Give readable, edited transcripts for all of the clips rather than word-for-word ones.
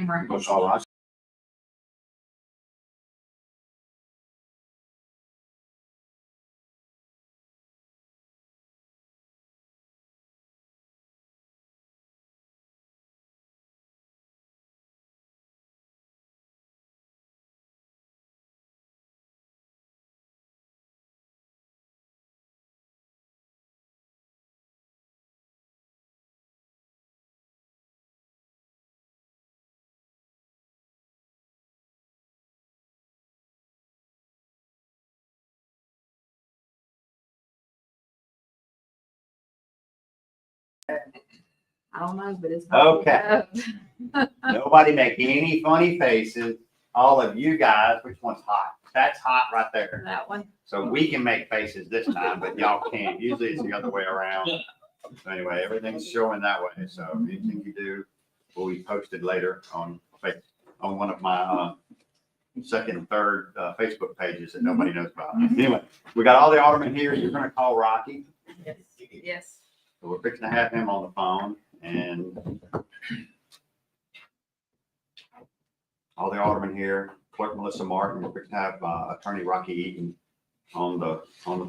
camera. All right. I don't know, but it's. Okay. Nobody make any funny faces. All of you guys, which one's hot? That's hot right there. That one. So we can make faces this time, but y'all can't. Usually it's the other way around. So anyway, everything's showing that way. So anything you do will be posted later on one of my second and third Facebook pages that nobody knows about. Anyway, we got all the aldermen here. You're gonna call Rocky. Yes. Yes. So we're fixing to have him on the phone and all the aldermen here, Clerk Melissa Martin, we're fixing to have Attorney Rocky Eaton on the phone.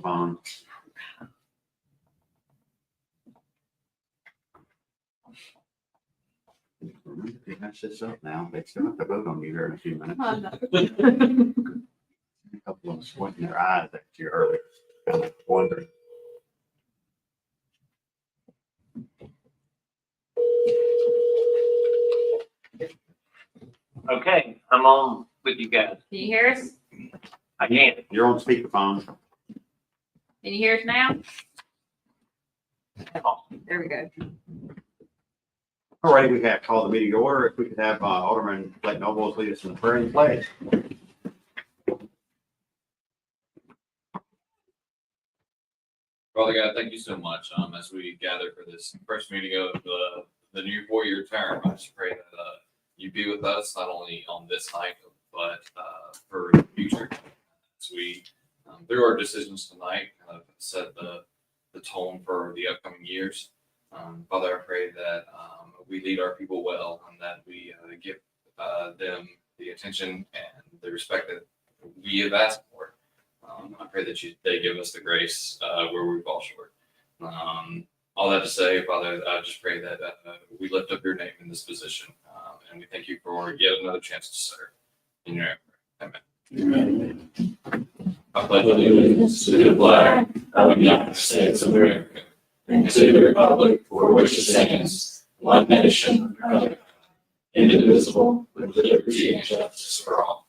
Remember, if you hash this up now, they still have to vote on you here in a few minutes. Oh, no. A couple of them squinting their eyes at you earlier, kind of wondering. Okay, I'm on with you guys. Can you hear us? I can. You're on speakerphone. Can you hear us now? There we go. All right, we have called the meeting to order. If we could have Alderman Blake Nobles lead us in the prayer and pledge. Father God, thank you so much. As we gather for this first meeting of the new 4-year term, I just pray that you be with us not only on this night, but for the future. As we, through our decisions tonight, kind of set the tone for the upcoming years. Father, I pray that we lead our people well and that we give them the attention and the respect that we have asked for. I pray that they give us the grace where we fall short. All that to say, Father, I just pray that we lift up your name in this position, and we thank you for yet another chance to serve. In your name, amen. I pledge allegiance to the flag of the United States of America and to the republic for which it stands, one nation, under God, indivisible, with liberty and justice for all.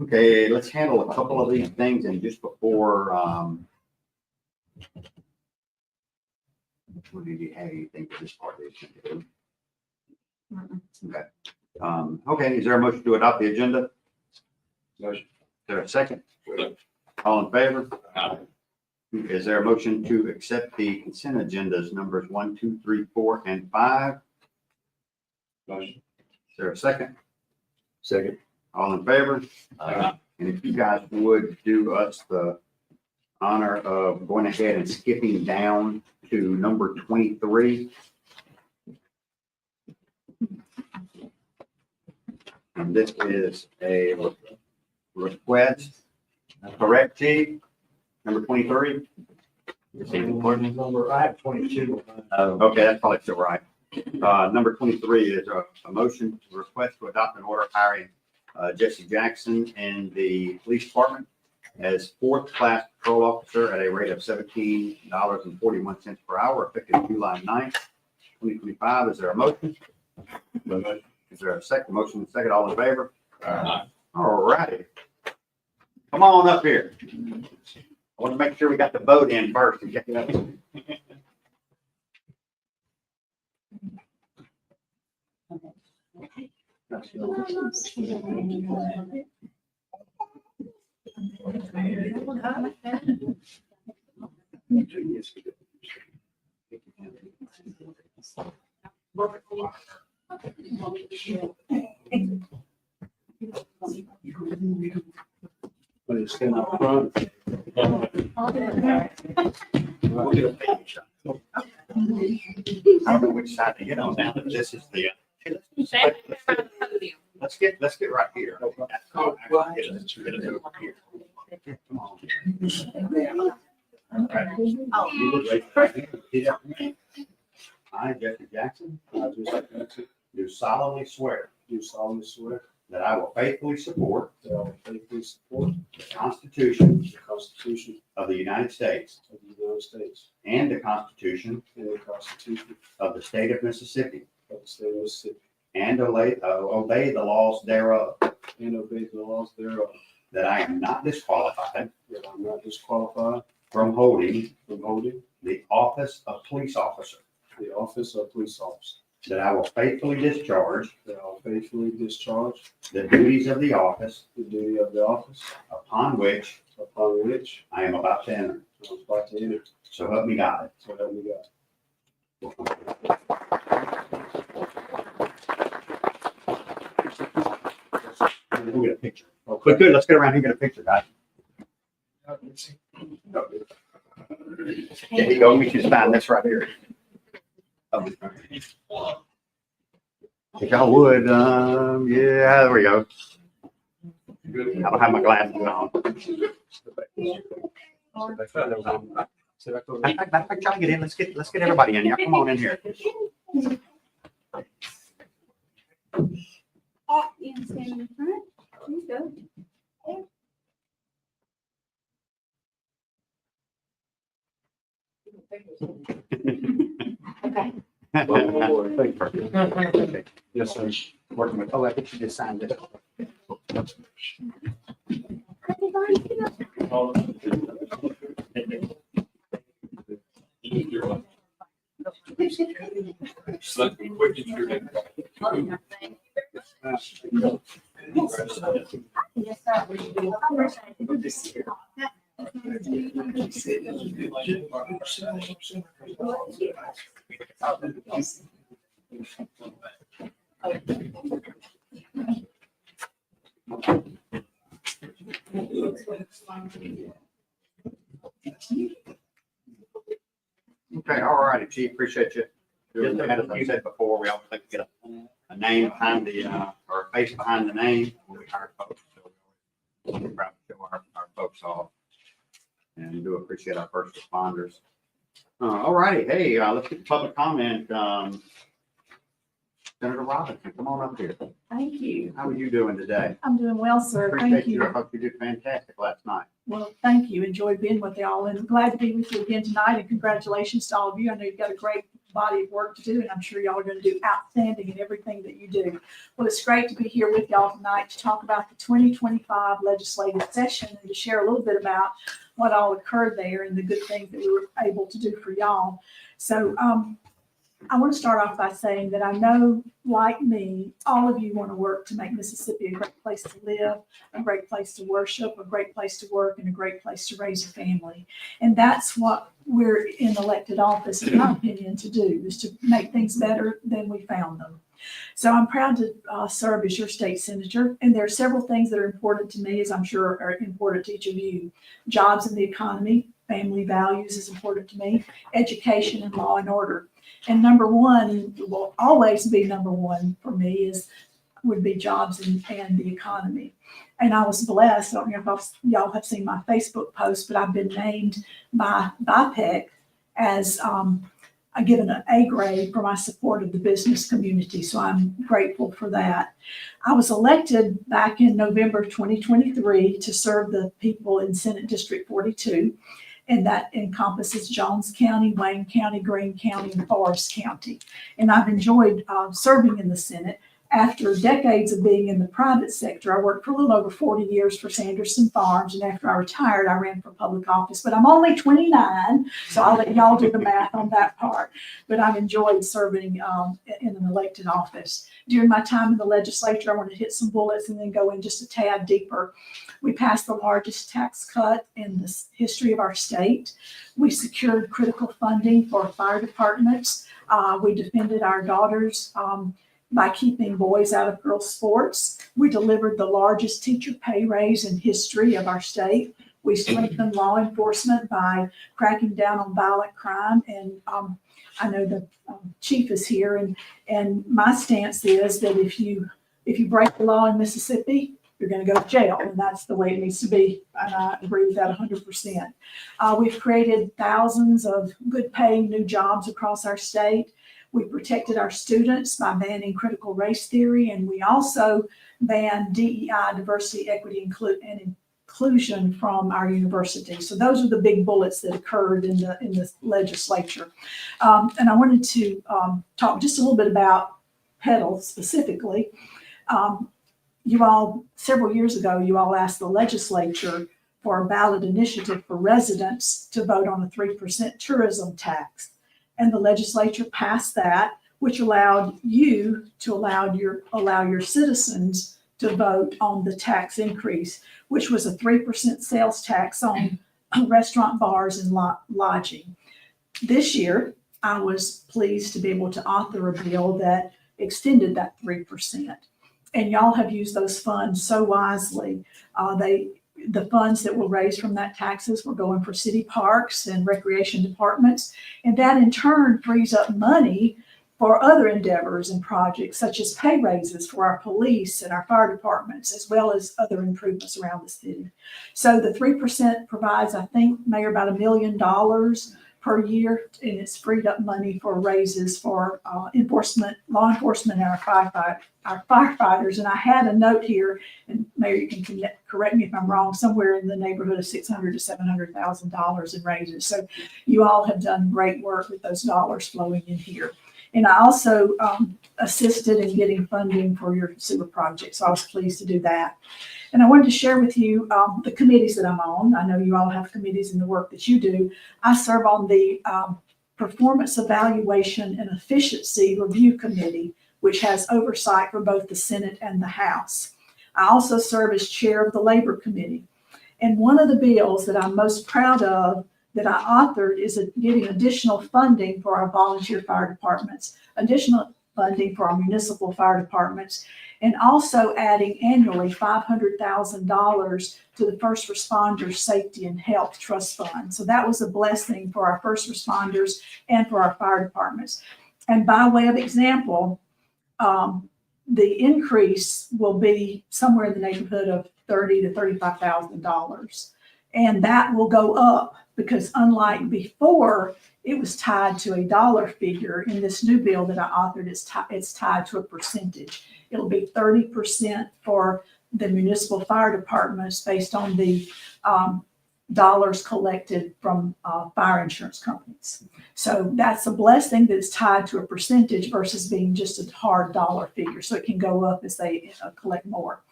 Okay, let's handle a couple of these things and just before, did you have anything for this part of the agenda? Okay. Okay, is there a motion to adopt the agenda? Motion. Is there a second? All in favor? Aye. Is there a motion to accept the consent agendas numbers 1, 2, 3, 4, and 5? Motion. Is there a second? Second. All in favor? Aye. And if you guys would do us the honor of going ahead and skipping down to number 23. And this is a request, correct, Chief? Number 23? Number, I have 22. Okay, that's probably still right. Number 23 is a motion to request to adopt an order hiring Jesse Jackson in the police department as 4th class patrol officer at a rate of $17.41 per hour effective July 9th, 2025. Is there a motion? Is there a second? Motion and second, all in favor? Aye. All righty. Come on up here. I want to make sure we got the vote in first and get that. But you stand up front. We'll get a baby shot. I don't know which side to get on now, but this is the, Stand around the podium. let's get right here. Let's get it over here. Come on. All right. You look right here. Repeat after me. I, Jesse Jackson, do solemnly swear Do solemnly swear that I will faithfully support that I will faithfully support the Constitution the Constitution of the United States of the United States and the Constitution and the Constitution of the State of Mississippi, of the State of Mississippi, and obey the laws thereof, and obey the laws thereof, that I am not disqualified that I'm not disqualified from holding from holding the office of police officer, the office of police officer, that I will faithfully discharge that I will faithfully discharge the duties of the office the duty of the office upon which upon which I am about to enter. I am about to enter. So help me God. So help me God. We'll get a picture. But good, let's get around here and get a picture, guys. There you go. Let me just find this right here. If y'all would, yeah, there we go. I don't have my glasses on. Matter of fact, try to get in. Let's get everybody in here. Come on in here. You can stand in the front. You go. Okay. One more. Thank you. Okay. Yes, sir. Working with, oh, I think you just signed it. So quick, get your name. Yes, sir. Okay, all righty, Chief, appreciate you. As I said before, we always like to get a name behind the, or a face behind the name when we hire folks. So we're proud to show our folks off. And we do appreciate our first responders. All righty, hey, let's get the public comment. Senator Robinson, come on up here. Thank you. How are you doing today? I'm doing well, sir. Thank Appreciate you. I you. hope you did fantastic last night. Well, thank you. Enjoyed being with y'all and glad to be with you again tonight. And congratulations to all of you. I know you've got a great body of work to do, and I'm sure y'all are going to do outstanding in everything that you do. Well, it's great to be here with y'all tonight to talk about the 2025 legislative session and to share a little bit about what all occurred there and the good things that we were able to do for y'all. So, I want to start off by saying that I know, like me, all of you want to work to make Mississippi a great place to live, a great place to worship, a great place to work, and a great place to raise a family. And that's what we're in elected office, in my opinion, to do, is to make things better than we found them. So I'm proud to serve as your state senator. And there are several things that are important to me, as I'm sure are important to each of you. Jobs and the economy, family values is important to me, education and law and order. And number one, will always be number one for me, would be jobs and the economy. And I was blessed, I don't know if y'all have seen my Facebook post, but I've been named by BIPEC as given an A grade for my support of the business community. So I'm grateful for that. I was elected back in November 2023 to serve the people in Senate District 42. And that encompasses Jones County, Wayne County, Greene County, and Forest County. And I've enjoyed serving in the Senate. After decades of being in the private sector, I worked for a little over 40 years for Sanderson Farms. And after I retired, I ran for public office. But I'm only 29, so I'll let y'all do the math on that part. But I've enjoyed serving in an elected office. During my time in the legislature, I want to hit some bullets and then go in just a tad deeper. We passed the largest tax cut in the history of our state. We secured critical funding for fire departments. We defended our daughters' by keeping boys out of girls' sports. We delivered the largest teacher pay raise in history of our state. We strengthened law enforcement by cracking down on violent crime. And I know the chief is here, and my stance is that if you break the law in Mississippi, you're going to go to jail, and that's the way it needs to be. And I agree with that 100%. We've created thousands of good-paying new jobs across our state. We protected our students by banning critical race theory, and we also banned DEI, diversity, equity, and inclusion from our university. So those are the big bullets that occurred in the legislature. And I wanted to talk just a little bit about Petal specifically. You all, several years ago, you all asked the legislature for a ballot initiative for residents to vote on a 3% tourism tax. And the legislature passed that, which allowed you to allow your citizens to vote on the tax increase, which was a 3% sales tax on restaurant, bars, and lodging. This year, I was pleased to be able to author a bill that extended that 3%. And y'all have used those funds so wisely. The funds that were raised from that taxes were going for city parks and recreation departments. And that in turn frees up money for other endeavors and projects, such as pay raises for our police and our fire departments, as well as other improvements around the city. So the 3% provides, I think, Mayor, about $1 million per year, and it's freed up money for raises for law enforcement, and our firefighters. And I had a note here, and Mayor, you can correct me if I'm wrong, somewhere in the neighborhood of $600,000 to $700,000 in raises. So you all have done great work with those dollars flowing in here. And I also assisted in getting funding for your sewer project, so I was pleased to do that. And I wanted to share with you the committees that I'm on. I know you all have committees in the work that you do. I serve on the Performance Evaluation and Efficiency Review Committee, which has oversight for both the Senate and the House. I also serve as chair of the Labor Committee. And one of the bills that I'm most proud of that I authored is getting additional funding for our volunteer fire departments, additional funding for our municipal fire departments, and also adding annually $500,000 to the First Responders Safety and Health Trust Fund. So that was a blessing for our first responders and for our fire departments. And by way of example, the increase will be somewhere in the neighborhood of $30,000 to $35,000. And that will go up because unlike before, it was tied to a dollar figure. In this new bill that I authored, it's tied to a percentage. It'll be 30% for the municipal fire departments based on the dollars collected from fire insurance companies. So that's a blessing that is tied to a percentage versus being just a hard dollar figure. So it can go up as they collect more.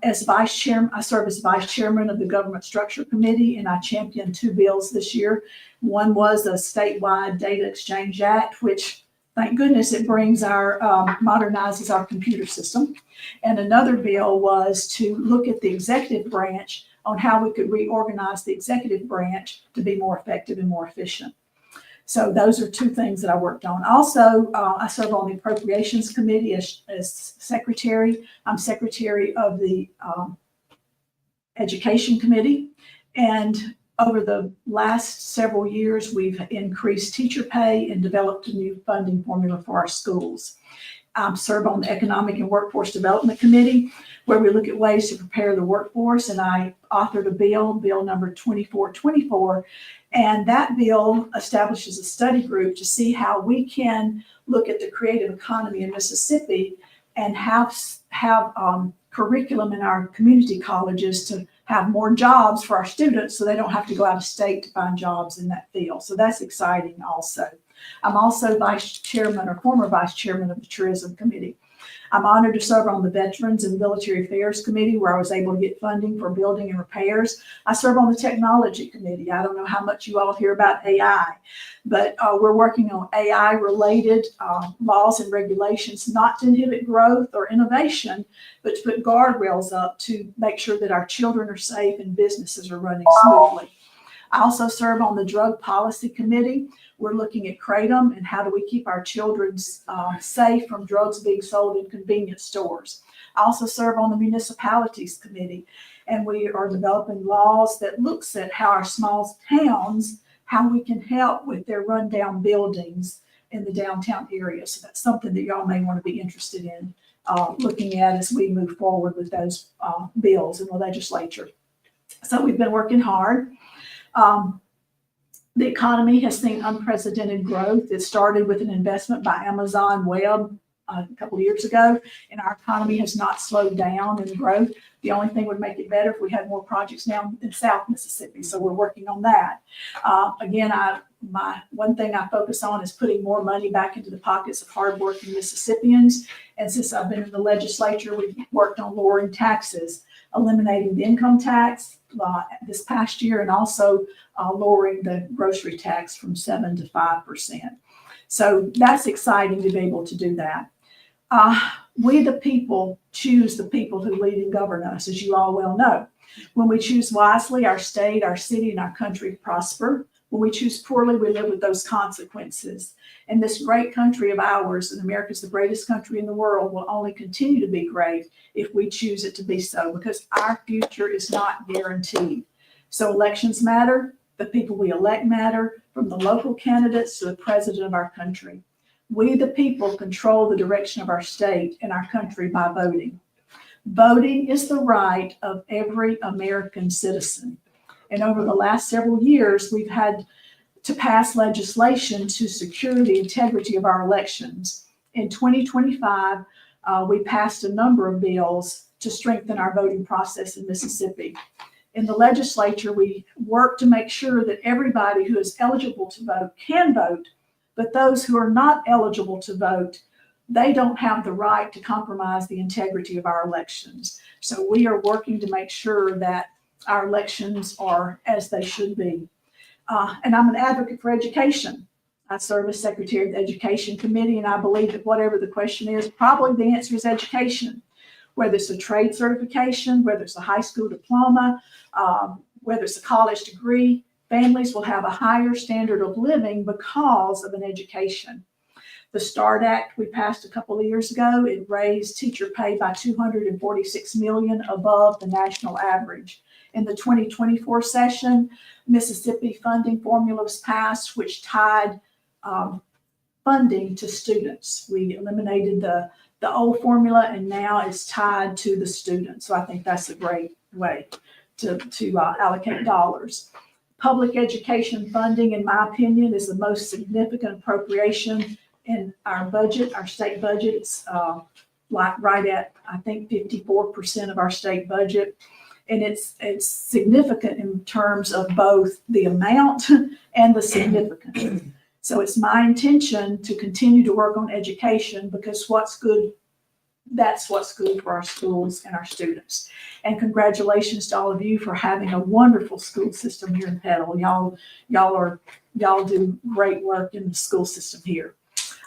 As vice chairman, I serve as vice chairman of the Government Structure Committee, and I championed 2 bills this year. One was a statewide Data Exchange Act, which thank goodness it brings modernizes our computer system. And another bill was to look at the executive branch on how we could reorganize the executive branch to be more effective and more efficient. So those are 2 things that I worked on. Also, I serve on the Appropriations Committee as secretary. I'm secretary of the Education Committee. And over the last several years, we've increased teacher pay and developed a new funding formula for our schools. I serve on the Economic and Workforce Development Committee, where we look at ways to prepare the workforce. And I authored a bill number 2424. And that bill establishes a study group to see how we can look at the creative economy in Mississippi and have curriculum in our community colleges to have more jobs for our students so they don't have to go out of state to find jobs in that field. So that's exciting also. I'm also vice chairman or former vice chairman of the Tourism Committee. I'm honored to serve on the Veterans and Military Affairs Committee, where I was able to get funding for building and repairs. I serve on the Technology Committee. I don't know how much you all hear about AI, but we're working on AI-related laws and regulations, not to inhibit growth or innovation, but to put guardrails up to make sure that our children are safe and businesses are running smoothly. I also serve on the Drug Policy Committee. We're looking at Kratom and how do we keep our children safe from drugs being sold in convenience stores. I also serve on the Municipalities Committee, and we are developing laws that looks at how our small towns, how we can help with their rundown buildings in the downtown area. So that's something that y'all may want to be interested in looking at as we move forward with those bills in the legislature. So we've been working hard. The economy has seen unprecedented growth. It started with an investment by Amazon Web a couple of years ago, and our economy has not slowed down in growth. The only thing would make it better if we had more projects now in South Mississippi, so we're working on that. Again, my one thing I focus on is putting more money back into the pockets of hardworking Mississippians, and since I've been in the legislature, we've worked on lowering taxes, eliminating the income tax this past year, and also lowering the grocery tax from 7% to 5%. So that's exciting to be able to do that. We, the people, choose the people who lead and govern us, as you all well know. When we choose wisely, our state, our city, and our country prosper. When we choose poorly, we live with those consequences. And this great country of ours, and America's the greatest country in the world, will only continue to be great if we choose it to be so, because our future is not guaranteed. So elections matter. The people we elect matter, from the local candidates to the president of our country. We, the people, control the direction of our state and our country by voting. Voting is the right of every American citizen. And over the last several years, we've had to pass legislation to secure the integrity of our elections. In 2025, we passed a number of bills to strengthen our voting process in Mississippi. In the legislature, we work to make sure that everybody who is eligible to vote can vote, but those who are not eligible to vote, they don't have the right to compromise the integrity of our elections. So we are working to make sure that our elections are as they should be. And I'm an advocate for education. I serve as Secretary of the Education Committee, and I believe that whatever the question is, probably the answer is education. Whether it's a trade certification, whether it's a high school diploma, whether it's a college degree, families will have a higher standard of living because of an education. The START Act we passed a couple of years ago, it raised teacher pay by $246 million above the national average. In the 2024 session, Mississippi funding formula was passed, which tied funding to students. We eliminated the old formula, and now it's tied to the student. So I think that's a great way to allocate dollars. Public education funding, in my opinion, is the most significant appropriation in our budget, our state budget. It's right at, I think, 54% of our state budget. And it's significant in terms of both the amount and the significance. So it's my intention to continue to work on education, because what's good, that's what's good for our schools and our students. And congratulations to all of you for having a wonderful school system here in Petal. Y'all do great work in the school system here.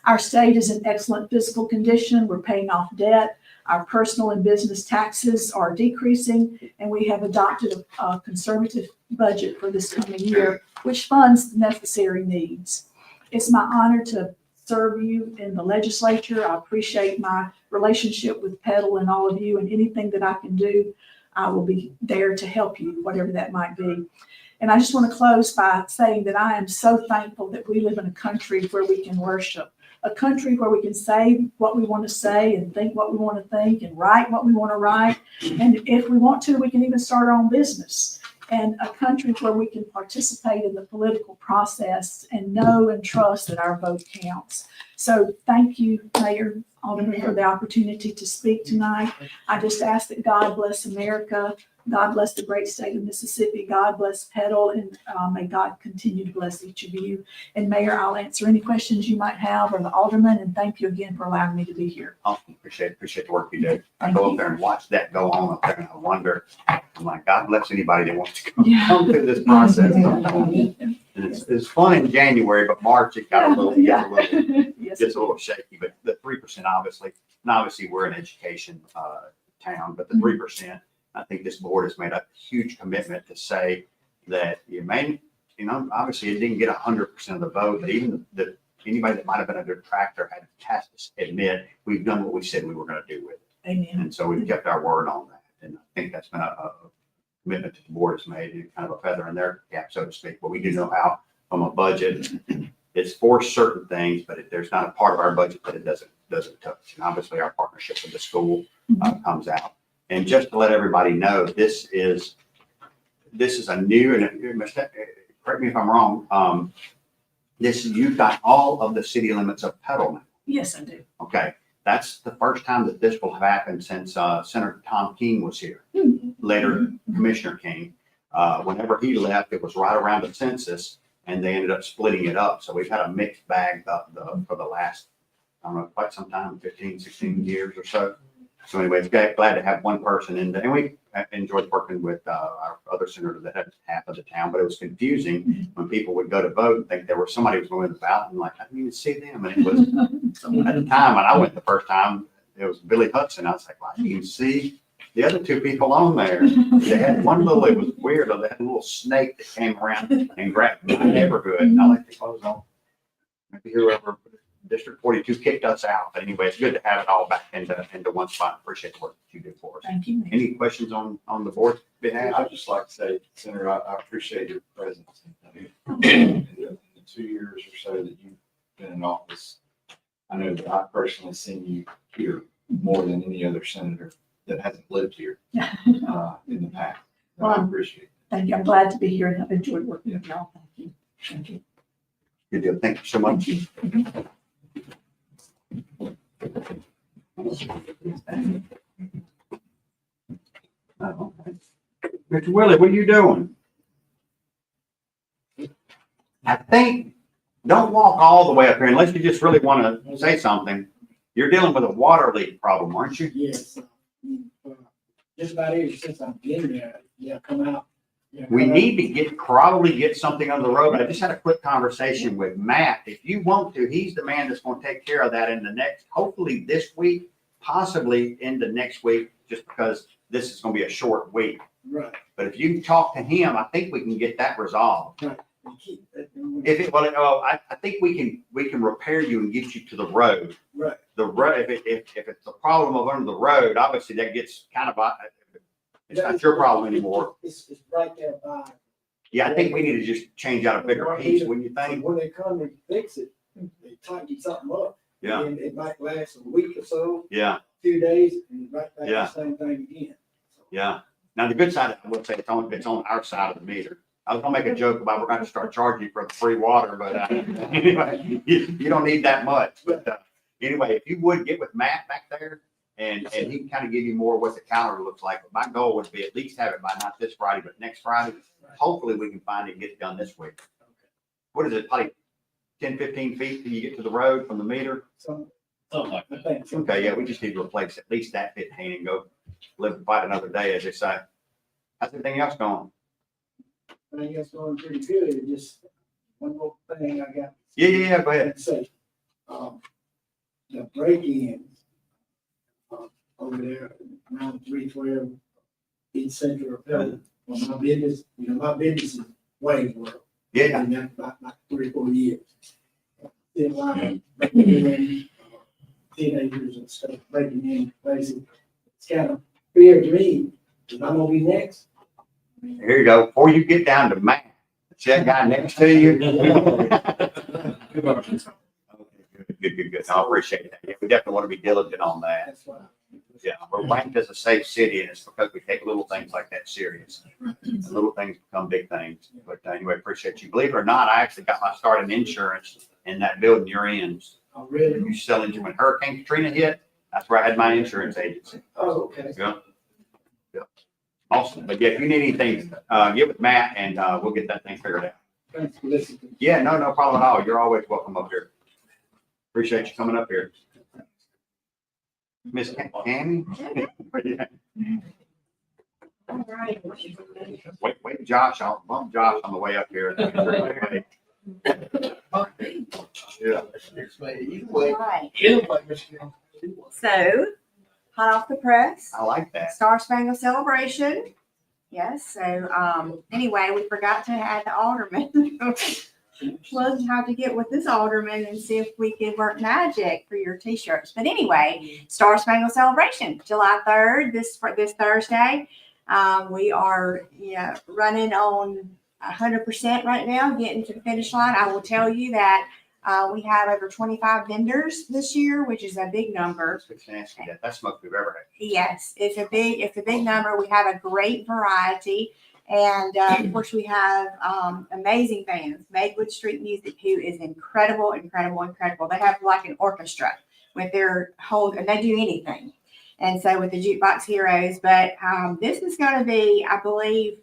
Our state is in excellent physical condition. We're paying off debt. Our personal and business taxes are decreasing, and we have adopted a conservative budget for this coming year, which funds the necessary needs. It's my honor to serve you in the legislature. I appreciate my relationship with Petal and all of you, and anything that I can do, I will be there to help you, whatever that might be. And I just want to close by saying that I am so thankful that we live in a country where we can worship, a country where we can say what we want to say and think what we want to think and write what we want to write. And if we want to, we can even start our own business. And a country where we can participate in the political process and know and trust that our vote counts. So thank you, Mayor Alderman, for the opportunity to speak tonight. I just ask that God bless America. God bless the great state of Mississippi. God bless Petal, and may God continue to bless each of you. And Mayor, I'll answer any questions you might have, or the Alderman, and thank you again for allowing me to be here. Awesome. Appreciate the work you do. I go up there and watch that go on up there, and I wonder, I'm like, God bless anybody that wants to come through this process. And it's fun in January, but March, it got a little, Yes. gets a little shaky, but the 3% obviously, and obviously we're an education town, but the 3%, I think this board has made a huge commitment to say that you may you know, obviously it didn't get 100% of the vote, but even anybody that might have been a detractor has to admit, we've done what we said we were gonna do with it. Amen. And so we've kept our word on that. And I think that's been a commitment that the board has made, and kind of a feather in their cap, so to speak. But we do know how, from a budget, it's for certain things, but there's not a part of our budget that it doesn't touch. And obviously our partnership with the school comes out. And just to let everybody know, this is a new, and correct me if I'm wrong, you've got all of the city limits of Petal now. Yes, I do. Okay, that's the first time that this will have happened since Senator Tom King was here. Later, Commissioner King. Whenever he left, it was right around the census, and they ended up splitting it up. So we've had a mixed bag for the last, I don't know, quite some time, 15, 16 years or so. So anyway, it's glad to have one person in there. And we enjoyed working with our other senator that had half of the town, but it was confusing when people would go to vote and think there was somebody who was going to the ballot and like, I didn't even see them. And it was, at the time when I went the first time, it was Billy Hudson. I was like, well, I didn't even see the other two people on there. They had one little, it was weird, they had a little snake that came around and grabbed my neighborhood. And I like to close on. Maybe whoever District 42 kicked us out. But anyway, it's good to have it all back into one spot. Appreciate the work that you do for us. Thank you. Any questions on the board's behalf? I'd just like to say, Senator, I appreciate your presence. In the 2 years or so that you've been in office, I know that I've personally seen you here more than any other senator that hasn't lived here in the past. And I appreciate it. Thank you. I'm glad to be here and I've enjoyed working with y'all. Thank you. Thank you. Good deal. Thank you so much. Mr. Willie, what are you doing? I think, don't walk all the way up here unless you just really want to say something. You're dealing with a water leak problem, aren't you? Yes. Just about ever since I've been there, come out. We need to probably get something on the road. I just had a quick conversation with Matt. If you want to, he's the man that's going to take care of that in the next, hopefully this week, possibly into next week, just because this is going to be a short week. Right. But if you talk to him, I think we can get that resolved. And keep that going. I think we can repair you and get you to the road. Right. The road, if it's a problem of under the road, obviously that gets kind of, it's not your problem anymore. It's right there by. Yeah, I think we need to just change out a bigger piece, wouldn't you think? When they come and fix it, they tighten something up. Yeah, And it might last a week or so, yeah, 2 days, and right back to Yeah. the same thing again. yeah. Now, the good side, I would say it's on our side of the meter. I was gonna make a joke about we're gonna start charging you for the free water, but anyway, you don't need that much. But anyway, if you would get with Matt back there and he can kind of give you more what the calendar looks like. But my goal would be at least have it by not this Friday, but next Friday. Hopefully we can find it and get it done this week. What is it, probably 10, 15 feet till you get to the road from the meter? So Something like I that. think. Okay, yeah, we just need to replace at least that 15 and go live and fight another day, as they say. How's everything else going? I think it's going pretty good. It just, one more thing I got. Yeah, go ahead. to say. The break-ins over there around 312 East Central Appellate. Well, my business is Wayne's World. Yeah, And that's about 3 or 4 years. Still a lot of breaking in, teenagers and stuff breaking in places. It's kind of fear to me, because I'm gonna be next. here you go. Before you get down to Matt, see that guy next to you? Good. I appreciate that. Yeah, we definitely want to be diligent on that. That's why. Yeah, we're ranked as a safe city, and it's because we take little things like that serious. And little things become big things. But anyway, appreciate you. Believe it or not, I actually got my start in insurance in that building you're in. I really. You selling when Hurricane Katrina hit, that's where I had my insurance agency. Oh, okay. Yeah. Awesome. But yeah, if you need anything, get with Matt and we'll get that thing figured out. Thanks for listening. Yeah, no problem at all. You're always welcome up here. Appreciate you coming up here. Miss Cammy? Yeah. All right. Wait, Josh, I'll bump Josh on the way up here. Yeah. Right. So, hot off the press, I like that. Star Spangled Celebration Yes, so, anyway, we forgot to add the alderman. We'll have to get with this alderman and see if we can work magic for your t-shirts. But anyway, Star Spangled Celebration, July 3rd, this Thursday. We are, running on 100% right now, getting to the finish line. I will tell you that we have over 25 vendors this year, which is a big number. That's the most we've ever had. Yes, it's a big number. We have a great variety. And of course, we have amazing bands, Magwood Street Music, who is incredible. They have like an orchestra with their whole, and they do anything. And so with the Jukebox Heroes, but this is going to be, I believe,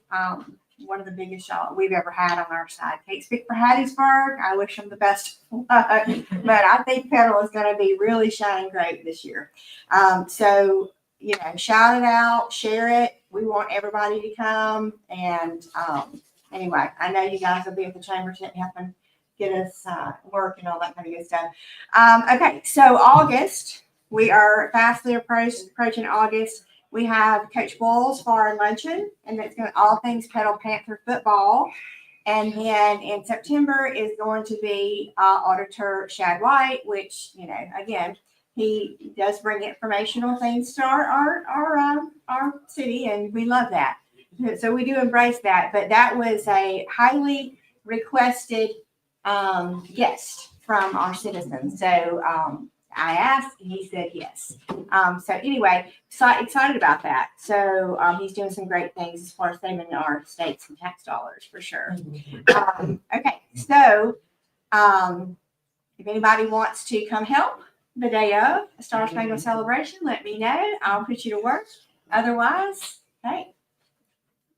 one of the biggest shows we've ever had on our side. Can't speak for Hattiesburg. I wish them the best of luck, but I think Petal is going to be really shining great this year. So, shout it out, share it. We want everybody to come. And anyway, I know you guys will be at the chamber tent helping get us work and all that kind of good stuff. Okay, so August, we are fastly approaching August. We have Coach Bull's Far Luncheon, and that's going to all things Petal Panther football. And then in September is going to be Auditor Shad White, which, again, he does bring informational things to our city, and we love that. So we do embrace that. But that was a highly requested guest from our citizens. So I asked, and he said yes. So anyway, so excited about that. So he's doing some great things as far as saving our state some tax dollars for sure. Okay, so if anybody wants to come help the day of a Star Spangled Celebration, let me know. I'll put you to work. Otherwise, hey.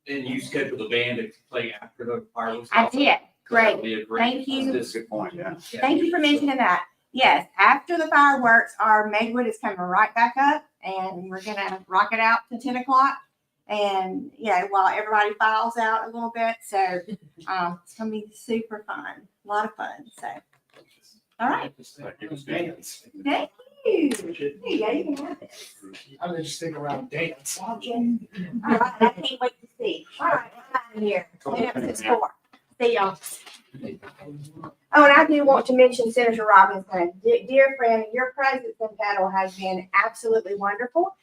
And you scheduled the band to play after the fireworks? I did. Great. That'd be a great- Thank you. That's a good point, yeah. Thank you for mentioning that. Yes, after the fireworks, our Magwood is coming right back up, and we're gonna rock it out to 10 o'clock. And while everybody files out a little bit, so it's gonna be super fun, a lot of fun. So, all right, thank you. There you go, you can have this. I'm just stick around dance. All right, I can't wait to see. All right, I'm out of here. Clean up since 4. See y'all. Oh, and I do want to mention Senator Robinson. Dear friend, your presence in Petal has been absolutely wonderful.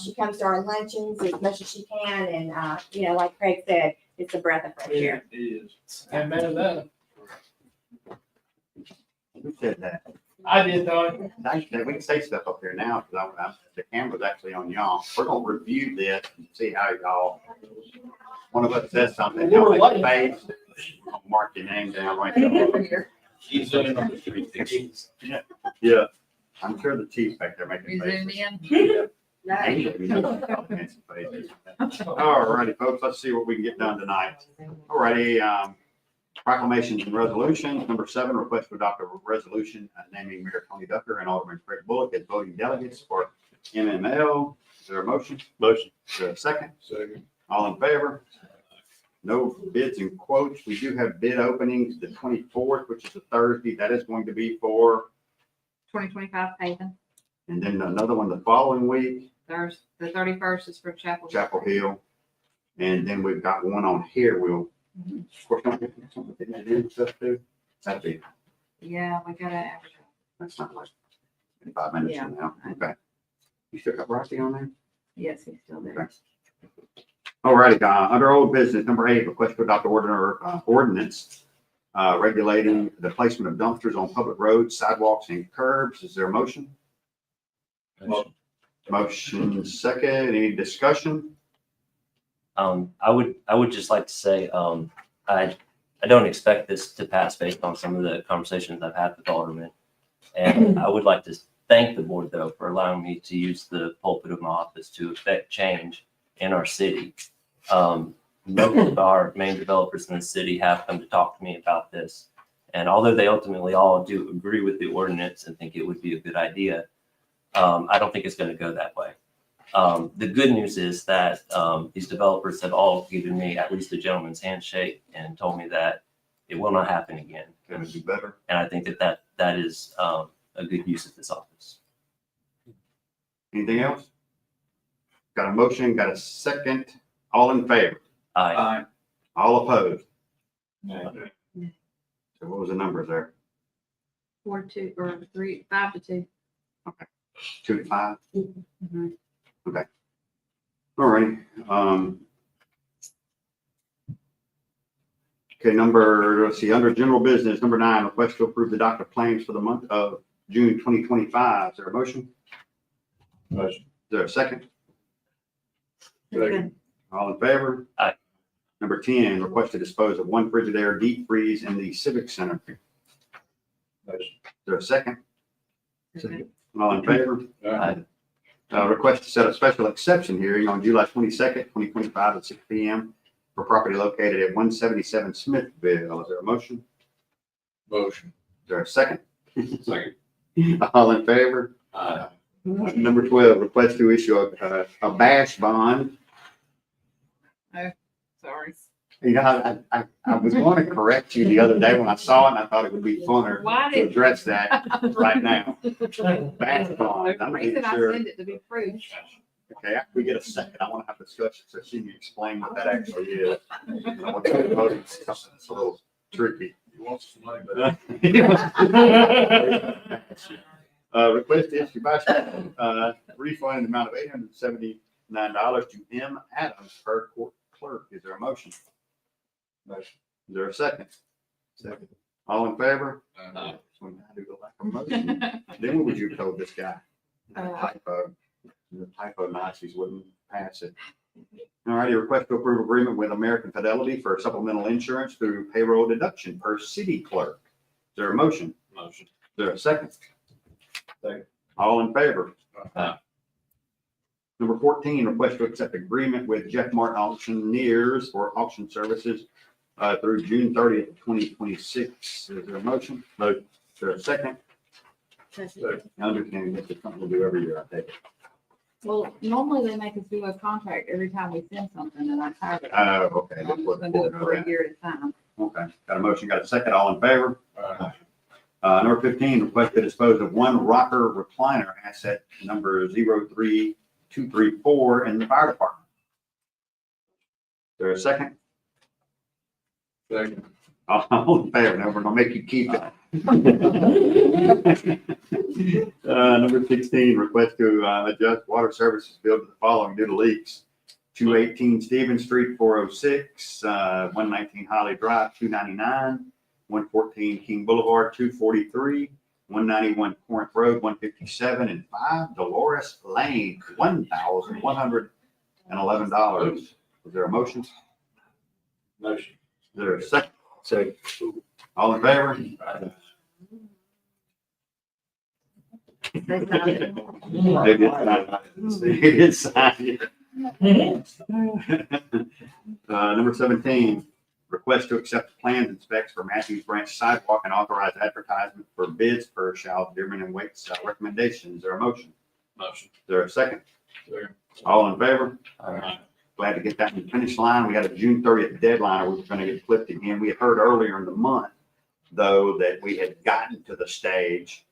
She comes to our luncheons as much as she can, and like Craig said, it's a breath of fresh air. It is. And better than, Who said that? I did though. Actually, we can say stuff up here now, because the camera's actually on y'all. We're gonna review this and see how y'all, one of us says something, y'all make a face. I'll mark your name down right there. He's zooming on the street. Yeah, I'm sure the chief's back there making faces. All righty, folks, let's see what we can get done tonight. All righty, proclamations and resolutions. Number 7, request to adopt a resolution naming Mayor Tony Ducker and Alderman Craig Bullock as voting delegates for MML. Is there a motion? Motion. Is there a second? Second. All in favor? No bids and quotes. We do have bid openings the 24th, which is a Thursday. That is going to be for, 2025 paving. and then another one the following week, There's, the 31st is for Chapel. Chapel Hill. And then we've got one on here. We'll, of course, don't get something that do stuff too. That'd be, Yeah, we gotta advertise. that's not like 5 minutes from now. Okay. You still got Rocky on there? Yes, he's still there. All righty, under old business, number 8, request to adopt ordinance regulating the placement of dumpsters on public roads, sidewalks, and curbs. Is there a motion? Motion second. Any discussion? I would just like to say, I don't expect this to pass based on some of the conversations I've had with Alderman. And I would like to thank the board though for allowing me to use the pulpit of my office to affect change in our city. Most of our main developers in the city have come to talk to me about this. And although they ultimately all do agree with the ordinance and think it would be a good idea, I don't think it's going to go that way. The good news is that these developers have all given me at least a gentleman's handshake and told me that it will not happen again. Gonna be better. And I think that is a good use of this office. Anything else? Got a motion, got a second. All in favor? Aye. All opposed? Nay. So what was the numbers there? 4-2, or 5-2. 2-5? Mhm. Okay. All right. Okay, let's see, under general business, number 9, request to approve the docket of claims for the month of June 2025. Is there a motion? Motion. Is there a second? Second. All in favor? Aye. Number 10, request to dispose of 1 Frigidaire deep freeze in the Civic Center. Is Motion. there a second? Second. All in favor? Aye. Request to set a special exception hearing on July 22nd, 2025 at 6 p.m. for property located at 177 Smithville. Is there a motion? Motion. Is there a second? Second. All in favor? Aye. Number 12, request to issue a bash bond. Sorry. You know, I was going to correct you the other day when I saw it, and I thought it would be funner Why to did- address that right now. Bash bond, I'm making Reason I sure. send it to be proof. Okay, after we get a second, I want to have a discussion, so she can explain what that actually is. I want to vote on something that's a little tricky. You want some money, but Request to issue bash refund in the amount of $879 to M. Adams per court clerk. Is there a motion? motion. Is there a second? Second. All in favor? Aye. So now I do go like a motion. Then what would you have told this guy? Typo. The typo Nazis wouldn't pass it. All righty, request to approve agreement with American Fidelity for supplemental insurance through payroll deduction per city clerk. Is there a motion? Motion. Is there a second? Second. All in favor? Aye. Number 14, request to accept agreement with Jeff Martin Auctioneers for auction services through June 30th, 2026. Is there a motion? Motion. Is there a second? I understand this is something we'll do every year, I think. Well, normally they make us do a contract every time we send something, and I'm tired of it. Okay. I'm that's just what- gonna do it for a year at a time. Okay, got a motion, got a second, all in favor? Aye. Number 15, request to dispose of 1 rocker recliner asset number 03234 in the fire department. Is there a second? Second. All in favor, now we're gonna make you keep it. Number 16, request to adjust water services bill to the following due to leaks. 218 Stevens Street, 406, 119 Holly Drive, 299, 114 King Boulevard, 243, 191 Corinth Road, 157, and 5 Dolores Lane, $1,111. Is there a motion? Is Motion. there a second? Second. All in favor? They signed it. They did sign it. They did sign it. Number 17, request to accept the plans and specs for Matthews Branch sidewalk and authorize advertisement for bids per Shell Dearman and Waite's recommendations. Is there a motion? Motion. Is there a second? Second. All in favor? Aye. Glad to get that in the finish line. We got a June 30th deadline, or we were gonna get flipped again. We had heard earlier in the month, though, that we had gotten to the stage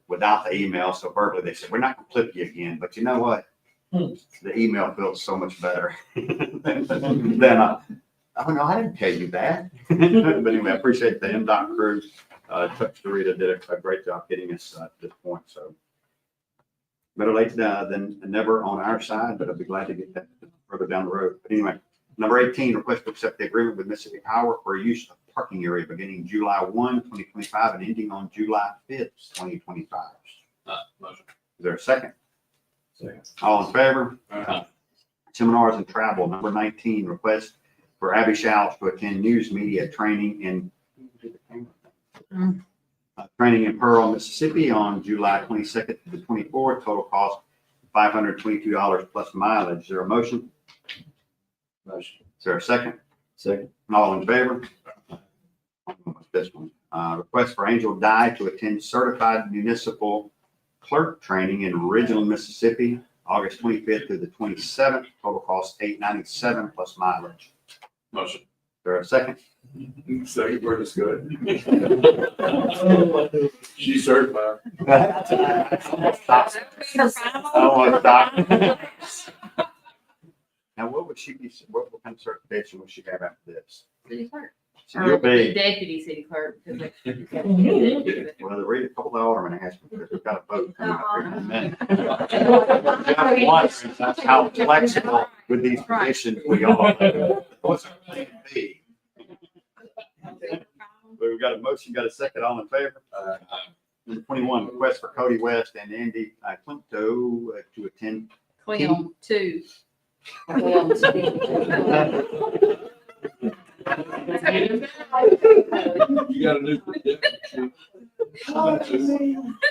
without the email, so verbally they said, we're not gonna flip you again, but you know what? The email feels so much better than oh no, I didn't tell you that. But anyway, I appreciate the MDOT crew. Chuck Dorita did a great job getting us to this point, so. Better late than never on our side, but I'd be glad to get that further down the road. But anyway, number 18, request to accept the agreement with Mississippi Power for use of parking area beginning July 1, 2025 and ending on July 5th, 2025. Motion. Is there a second? Second. All in favor? Aye. Seminars and travel, number 19, request for Abby Schaus to attend news media training in training in Pearl, Mississippi on July 22nd to the 24th. Total cost $522 plus mileage. Is there a motion? Motion. Is there a second? Second. All in favor? This one. Request for Angel Dye to attend certified municipal clerk training in Ridgeland, Mississippi, August 25th through the 27th. Total cost $897 plus mileage. Motion. Is there a second? Second word is good. She's certified. I want to stop. Now, what would she be, what kind of certification would she have after this? City clerk. So you'll Or be, deputy city clerk. 'cause they- well, the read a couple of aldermen asked me, because we've got a vote coming up here in a minute. Uh-huh. Just wondering how flexible with these positions we are. What's our plan B? We've got a motion, got a second, all in favor? Number 21, request for Cody West and Andy Clinto to attend. Clem, two. You got a new.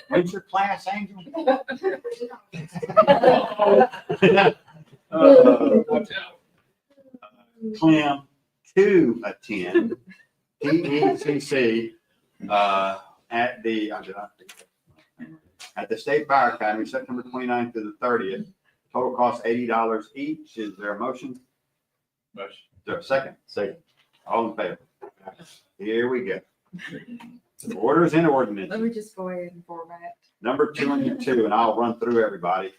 When's your class, Angel? Watch out. Clem to attend TECC at the State Fire Academy, September 29th to the 30th. Total cost $80 each. Is there a motion? Motion. Is there a second? Second. All in favor? Here we go. Orders and ordinances. Let me just go ahead and format. Number 202, and I'll run through everybody.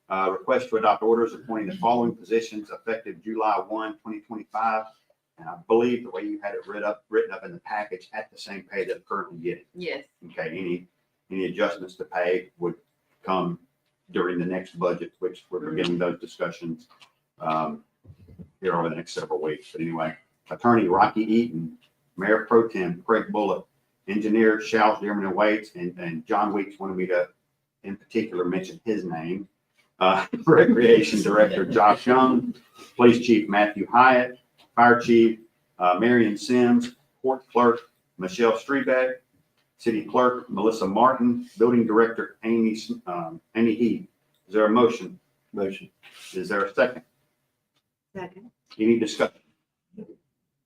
Request to adopt orders appointing the following positions effective July 1, 2025. And I believe the way you had it written up in the package at the same pay that we're currently getting. Yes. Okay, any adjustments to pay would come during the next budget, which we're beginning those discussions here over the next several weeks. But anyway, Attorney Rocky Eaton, Mayor Pro Tem Craig Bullock, Engineer Shals Dearman and Waits, and John Weeks wanted me to, in particular, mention his name. Recreation Director Josh Young, Police Chief Matthew Hyatt, Fire Chief Marion Sims, Court Clerk Michelle Strebeck, City Clerk Melissa Martin, Building Director Amy Heath. Is there a motion? Motion. Is there a second? Second. Any discussion?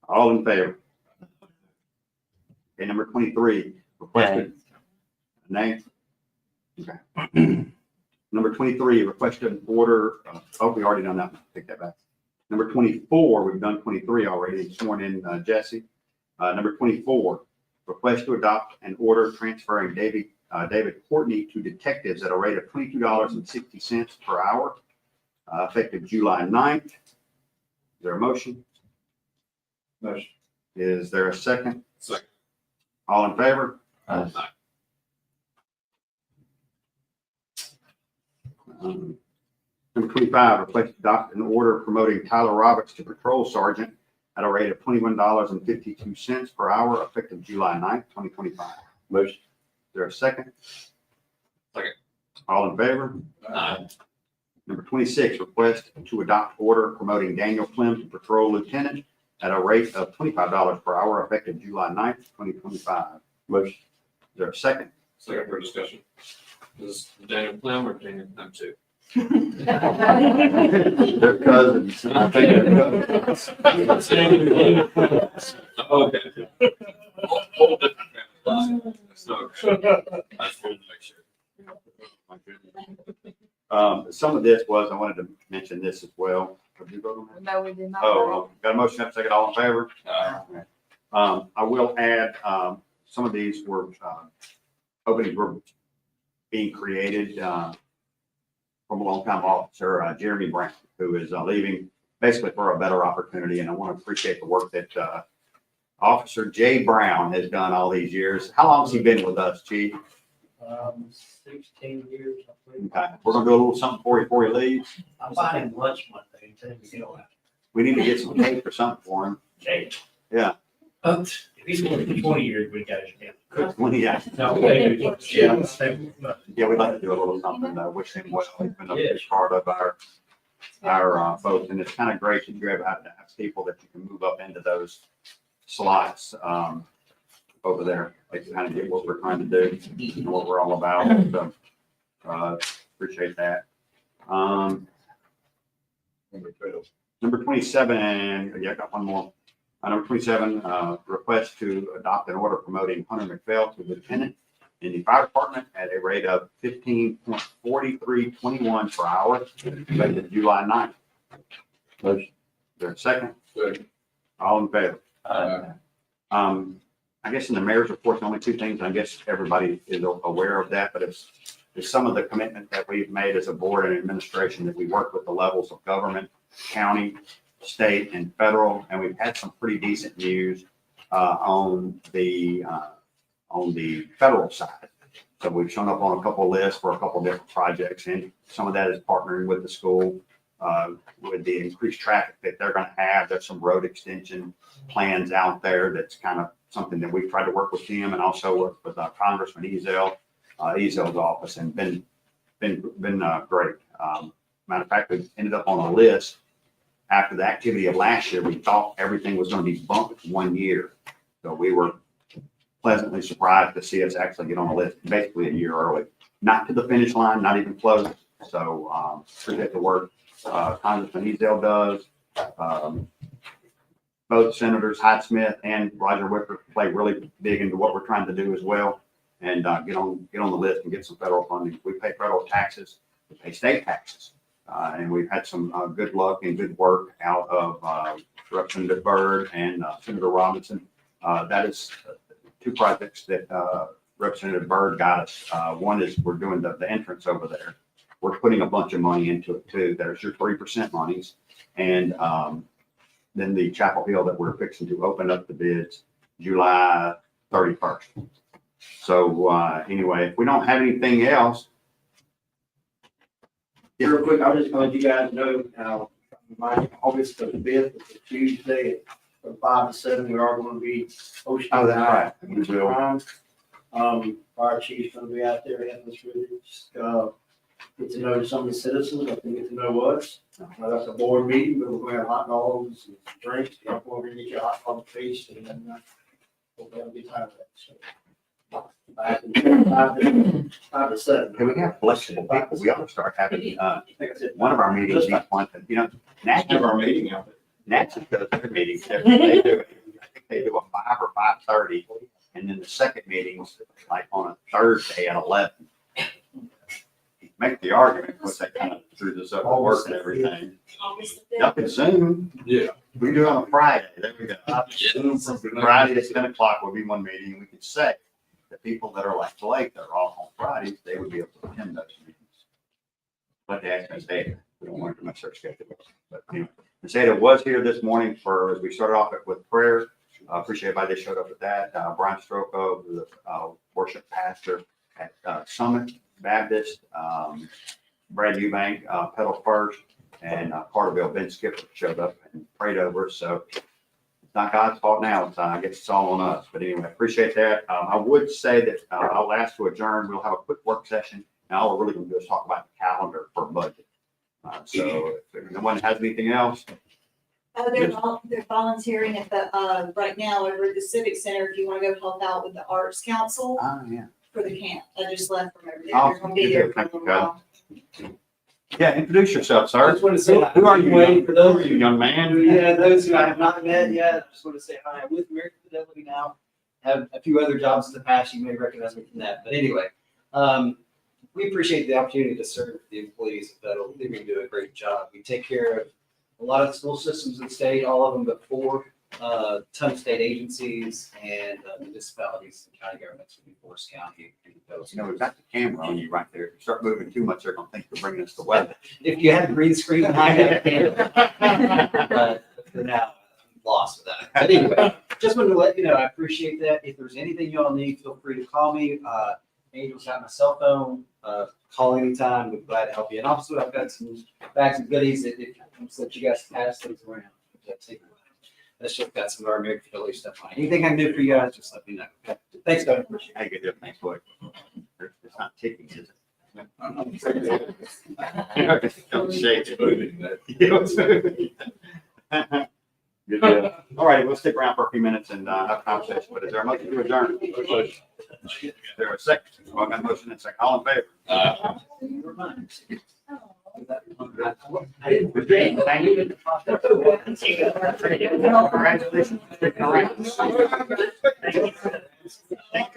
All in favor? Okay, number 23, requested. Nay? Okay. Number 23, requested order, we already done that one. Take that back. Number 24, we've done 23 already, sworn in Jesse. Number 24, request to adopt an order transferring David Courtney to detectives at a rate of $22.60 per hour, effective July 9th. Is there a motion? Motion. Is there a second? Second. All in favor? Number 25, request to adopt an order promoting Tyler Roberts to patrol sergeant at a rate of $21.52 per hour, effective July 9th, 2025. Motion. Is there a second? Second. All in favor? Aye. Number 26, request to adopt order promoting Daniel Clem to patrol lieutenant at a rate of $25 per hour, effective July 9th, 2025. Motion. Is there a second? Second for discussion. Is this Daniel Clem or Daniel Clem two? They're cousins. I think they're cousins. Okay. Whole different family. That's no, I just wanted to make sure. Some of this was, I wanted to mention this as well. Did you vote on that? No, we did not. Oh, got a motion, up second, all in favor? I will add, some of these were, openings were being created, from a longtime officer, Jeremy Brown, who is leaving basically for a better opportunity. And I want to appreciate the work that, Officer Jay Brown has done all these years. How long has he been with us, Chief? 16 years. I believe. Okay, we're gonna do a little something for you before he leaves. I'm buying lunch one day and tell him to go out. We need to get some cake or something for him. Jake. Yeah. If he's going for 20 years, we got his account. Yeah, No, maybe. Yeah. yeah, we'd like to do a little something, wish him well. He's been a big part of our folks, and it's kind of great that you're able to have people that you can move up into those slots, over there. They can kind of get what we're trying to do and what we're all about. So, appreciate that. Number 27, yeah, I got one more. Number 27, request to adopt an order promoting Hunter McPhail to lieutenant in the fire department at a rate of 15.4321 per hour, effective July 9th. Motion. Is there a second? Second. All in favor? I guess in the mayor's report, the only two things, and I guess everybody is aware of that, but it's some of the commitment that we've made as a board and administration that we work with the levels of government county, state, and federal, and we've had some pretty decent news on the federal side. So we've shown up on a couple of lists for a couple of different projects, and some of that is partnering with the school with the increased traffic that they're going to have. There's some road extension plans out there. That's kind of something that we've tried to work with him and also work with Congressman Ezel's office, and been great. Matter of fact, we ended up on a list after the activity of last year. We thought everything was going to be bumped 1 year. So we were pleasantly surprised to see us actually get on the list basically a year early. Not to the finish line, not even close. So appreciate the work Congressman Ezel does. Both Senators Hyde Smith and Roger Wicker play really big into what we're trying to do as well, and get on the list and get some federal funding. We pay federal taxes, we pay state taxes, and we've had some good luck and good work out of Representative Byrd and Senator Robinson. That is two projects that Representative Byrd got us. One is we're doing the entrance over there. We're putting a bunch of money into it too. There's your 3% monies, and then the Chapel Hill that we're fixing to open up the bids July 31st. So anyway, if we don't have anything else. Real quick, I'll just let you guys know, my August the 5th, it's a Tuesday, from 5 to 7, we are going to be hosting. Oh, that's right. We will. Fire chief's going to be out there helping us with it. Just, get to know some of the citizens, I think get to know us. That's a board meeting, but we're going to have hot dogs and drinks. We're going to get you a hot dog feast, and then we'll have a good time with that. So, 5 to 7. Hey, we have flexible people. We ought to start having one of our meetings each month. And, Have Natchez, our meeting out there. Natchez does their meetings. They do, I think they do a 5 or 5:30, and then the second meeting's like on a Thursday at 11. Make the argument, because they kind of threw this up at work and everything. Up at Zoom. Yeah. We do it on a Friday. There we go. Friday at 10 o'clock will be one meeting. We could say the people that are like Blake, that are off on Fridays, they would be able to attend those meetings. But they asked me to stay here. We don't want to much their schedule. But anyway, Zeta was here this morning for, as we started off with prayer. Appreciate everybody that showed up with that. Brian Stroko, the worship pastor at Summit Baptist, Brad Eubank, Pedal First, and Carterville, Ben Skipper showed up and prayed over us. So it's not God's fault now. It's, I guess it's all on us. But anyway, appreciate that. I would say that I'll ask to adjourn. We'll have a quick work session. Now all we're really going to do is talk about the calendar for budget. So if no one has anything else. They're volunteering at the, right now over at the Civic Center, if you want to go help out with the Arts Council Yeah. for the camp. I just left from over there. Oh, They're gonna be there for a little while. Yeah, introduce yourself, I sir. just want to say, Who are you? waiting for Who those are you, young man? Yeah, those who I have not met yet, I just want to say hi. I'm with American Fidelity now. Have a few other jobs in the past. You may recognize me from that. But anyway, we appreciate the opportunity to serve the employees of Federal. They do a great job. We take care of a lot of the school systems in the state, all of them but 4, ton of state agencies and municipalities and county governments would be Forest County. You know, we've got the camera on you right there. If you start moving too much, they're going to think you're bringing us the weather. If you had a green screen behind it, but for now, I'm lost with that. But anyway, just wanted to let you know, I appreciate that. If there's anything y'all need, feel free to call me. Angel's got my cell phone. Call anytime. We're glad to help you. And also, I've got some bags of goodies that if let you guys pass things around. Let's just got some of our American Fidelity stuff on. Anything I can do for you guys, just let me know. Okay. Thanks, guys. How you doing? Thanks, boy. It's not ticking, is it? Don't shake it. It's moving. Good deal. All right, we'll stick around for a few minutes and have a conversation. But is there a motion to adjourn? Is there a second? Well, I got a motion and a second. All in favor? I didn't forget. Thank you. Congratulations.